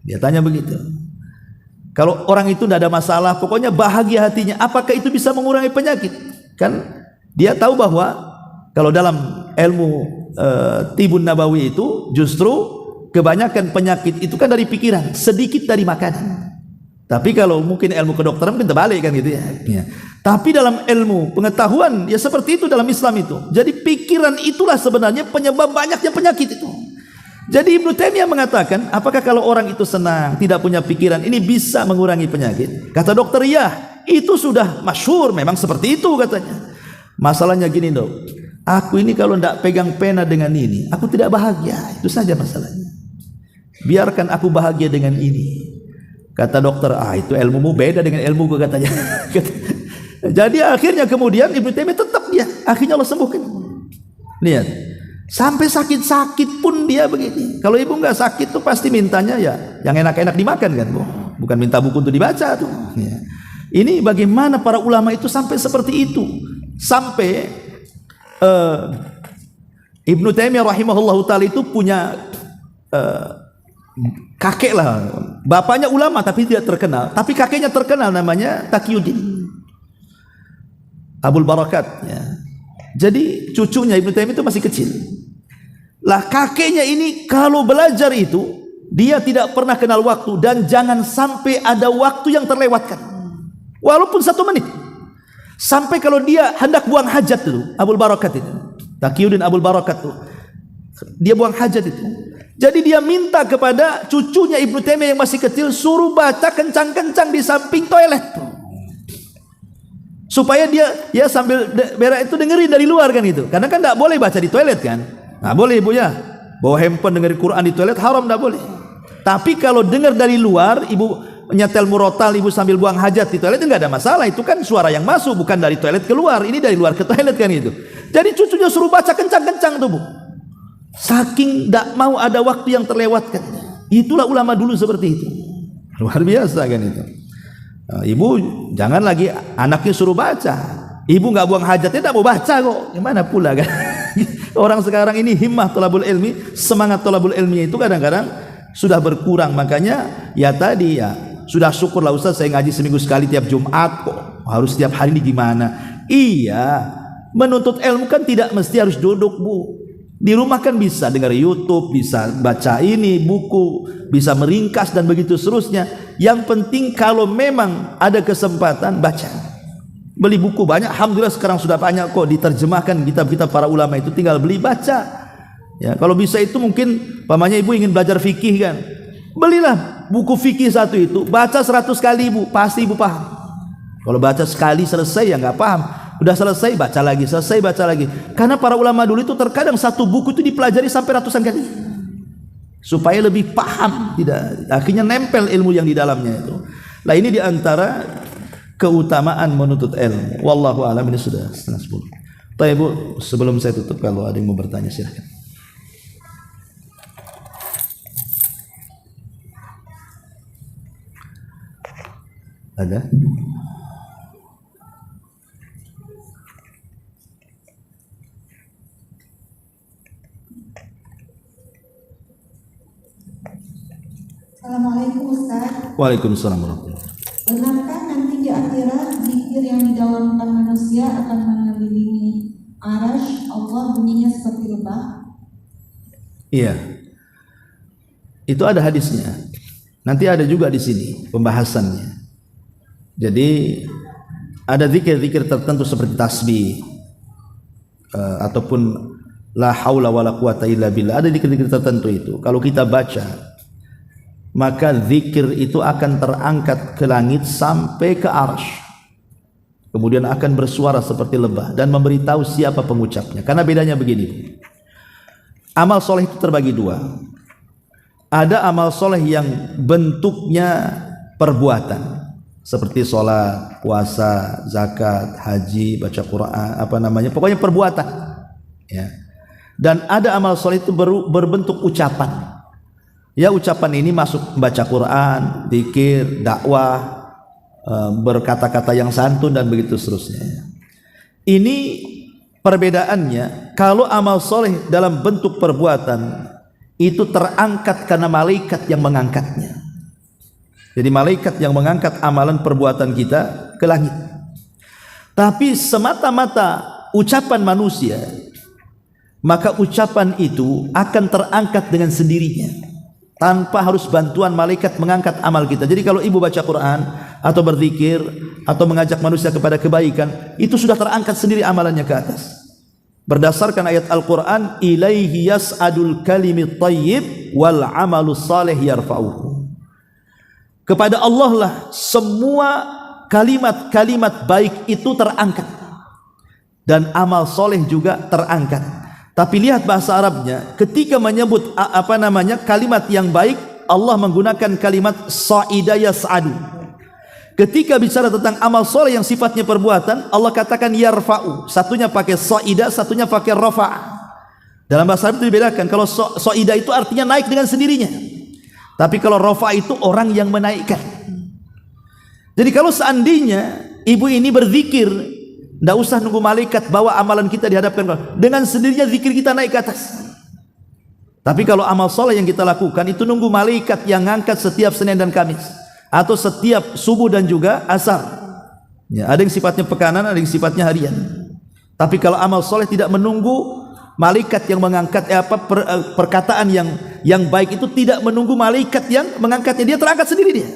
Dia tanya begitu. Kalau orang itu tidak ada masalah, pokoknya bahagia hatinya, apakah itu bisa mengurangi penyakit? Kan dia tahu bahwa kalau dalam ilmu Tibun Nabawi itu justru kebanyakan penyakit itu kan dari pikiran, sedikit dari makanan. Tapi kalau mungkin ilmu kedokteran mungkin terbalik kan gitu ya. Tapi dalam ilmu pengetahuan ya seperti itu dalam Islam itu. Jadi pikiran itulah sebenarnya penyebab banyaknya penyakit itu. Jadi Ibnu Taimiyah mengatakan, apakah kalau orang itu senang, tidak punya pikiran, ini bisa mengurangi penyakit? Kata dokter, ya, itu sudah masyhur, memang seperti itu katanya. Masalahnya gini dok, aku ini kalau tidak pegang pena dengan ini, aku tidak bahagia. Itu saja masalahnya. Biarkan aku bahagia dengan ini. Kata dokter, itu ilmumu beda dengan ilmuku katanya. Jadi akhirnya kemudian Ibnu Taimiyah tetap dia, akhirnya Allah sembuhkan. Lihat, sampai sakit-sakit pun dia begini. Kalau ibu nggak sakit tuh pasti mintanya ya yang enak-enak dimakan kan, Bu. Bukan minta buku untuk dibaca tuh. Ya. Ini bagaimana para ulama itu sampai seperti itu. Sampai Ibnu Taimiyah rahimahullahu taala itu punya kakek lah, bapaknya ulama tapi tidak terkenal, tapi kakeknya terkenal, namanya Taqiyuddin Abul Barakat ya. Jadi cucunya Ibnu Taimiyah itu masih kecil lah. Kakeknya ini kalau belajar itu dia tidak pernah kenal waktu, dan jangan sampai ada waktu yang terlewatkan walaupun 1 menit. Sampai kalau dia hendak buang hajat dulu, Abul Barakat itu, Taqiyuddin Abul Barakat itu, dia buang hajat itu. Jadi dia minta kepada cucunya Ibnu Taimiyah yang masih kecil, suruh baca kencang-kencang di samping toilet, supaya dia ya sambil berak itu dengerin dari luar kan itu. Karena kan tidak boleh baca di toilet kan, nggak boleh ibu ya, bawa handphone dengerin Quran di toilet haram, tidak boleh. Tapi kalau dengar dari luar, ibu nyetel murotal, ibu sambil buang hajat di toilet, itu nggak ada masalah. Itu kan suara yang masuk, bukan dari toilet keluar. Ini dari luar ke toilet kan itu. Jadi cucunya suruh baca kencang-kencang tuh, Bu. Saking tidak mau ada waktu yang terlewatkan. Itulah ulama dulu seperti itu. Luar biasa kan itu. Ibu jangan lagi anaknya suruh baca, ibu nggak buang hajatnya tidak mau baca kok. Gimana pula kan? Orang sekarang ini himmah thalabul ilmi, semangat thalabul ilmi itu kadang-kadang sudah berkurang. Makanya ya tadi ya, sudah syukurlah Ustaz saya ngaji seminggu sekali tiap Jumat kok. Harus setiap hari ini gimana? Iya, menuntut ilmu kan tidak mesti harus duduk, Bu. Di rumah kan bisa dengar YouTube, bisa baca ini buku, bisa meringkas dan begitu seterusnya. Yang penting kalau memang ada kesempatan baca. Beli buku banyak, alhamdulillah sekarang sudah banyak kok diterjemahkan kitab-kitab para ulama itu, tinggal beli baca. Ya, kalau bisa itu mungkin pamannya ibu ingin belajar fikih kan, belilah buku fikih satu itu, baca 100 kali ibu, pasti ibu paham. Kalau baca sekali selesai ya nggak paham. Udah selesai baca lagi, selesai baca lagi. Karena para ulama dulu itu terkadang satu buku itu dipelajari sampai ratusan kali, supaya lebih paham, tidak akhirnya nempel ilmu yang di dalamnya itu. Nah ini diantara keutamaan menuntut ilmu. Wallahu a'lam. Ini sudah 9:30. Baik Bu, sebelum saya tutup, kalau ada yang mau bertanya silahkan. Ada? Assalamualaikum Ustaz. Waalaikumsalam warahmatullahi wabarakatuh. Benarkah nanti di akhirat zikir yang didalamkan manusia akan mengelilingi arasy Allah, bunyinya seperti lebah? Iya, itu ada hadisnya. Nanti ada juga di sini pembahasannya. Jadi ada zikir-zikir tertentu seperti tasbih ataupun la haula wala quwata illa billah. Ada zikir-zikir tertentu itu kalau kita baca, maka zikir itu akan terangkat ke langit sampai ke arsy, kemudian akan bersuara seperti lebah dan memberitahu siapa pengucapnya. Karena bedanya begini, amal soleh itu terbagi dua. Ada amal soleh yang bentuknya perbuatan seperti sholat, puasa, zakat, haji, baca Quran, pokoknya perbuatan. Ya. Dan ada amal soleh itu berbentuk ucapan. Ya, ucapan ini masuk membaca Quran, zikir, dakwah, berkata-kata yang santun dan begitu seterusnya. Ini perbedaannya. Kalau amal soleh dalam bentuk perbuatan itu terangkat karena malaikat yang mengangkatnya. Jadi malaikat yang mengangkat amalan perbuatan kita ke langit. Tapi semata-mata ucapan manusia, maka ucapan itu akan terangkat dengan sendirinya tanpa harus bantuan malaikat mengangkat amal kita. Jadi kalau ibu baca Quran atau berzikir atau mengajak manusia kepada kebaikan, itu sudah terangkat sendiri amalannya ke atas. Berdasarkan ayat Al-Quran, ilaihi yas'adul kalimit thayyib wal amalus salih yarfa'uhu. Kepada Allah lah semua kalimat-kalimat baik itu terangkat, dan amal soleh juga terangkat. Tapi lihat bahasa Arabnya, ketika menyebut kalimat yang baik, Allah menggunakan kalimat sa'ida yas'adu. Ketika bicara tentang amal soleh yang sifatnya perbuatan, Allah katakan yarfa'u. Satunya pakai sa'ida, satunya pakai rafa'. Dalam bahasa Arab itu dibedakan. Kalau sa'ida itu artinya naik dengan sendirinya. Tapi kalau rafa' itu orang yang menaikkan. Jadi kalau seandainya ibu ini berzikir, tidak usah nunggu malaikat bawa amalan kita dihadapkan Allah. Dengan sendirinya zikir kita naik ke atas. Tapi kalau amal soleh yang kita lakukan itu nunggu malaikat yang ngangkat setiap Senin dan Kamis, atau setiap subuh dan juga asar. Ya, ada yang sifatnya pekanan, ada yang sifatnya harian. Tapi kalau amal soleh tidak menunggu malaikat yang mengangkat perkataan yang baik itu tidak menunggu malaikat yang mengangkatnya, dia terangkat sendiri dia.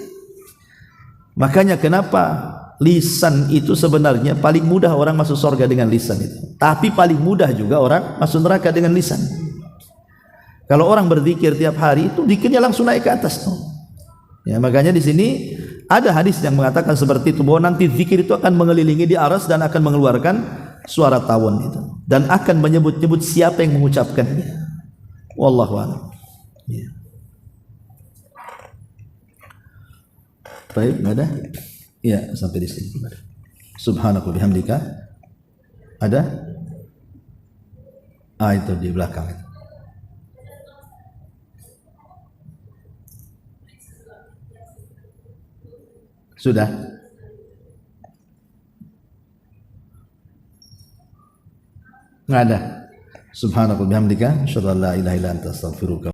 Makanya kenapa lisan itu sebenarnya paling mudah orang masuk surga dengan lisan itu. Tapi paling mudah juga orang masuk neraka dengan lisan. Kalau orang berzikir tiap hari itu zikirnya langsung naik ke atas tuh. Ya, makanya di sini ada hadis yang mengatakan seperti itu, bahwa nanti zikir itu akan mengelilingi di aras dan akan mengeluarkan suara tawon itu, dan akan menyebut-nyebut siapa yang mengucapkannya. Wallahu a'lam. Ya. Baik, enggak ada? Ya, sampai di sini. Subhanaka bihamdika. Ada? Itu di belakang itu. Sudah? Nggak ada. Subhanallah bihamdika, asyhadu an la ilaha illa anta astaghfiruka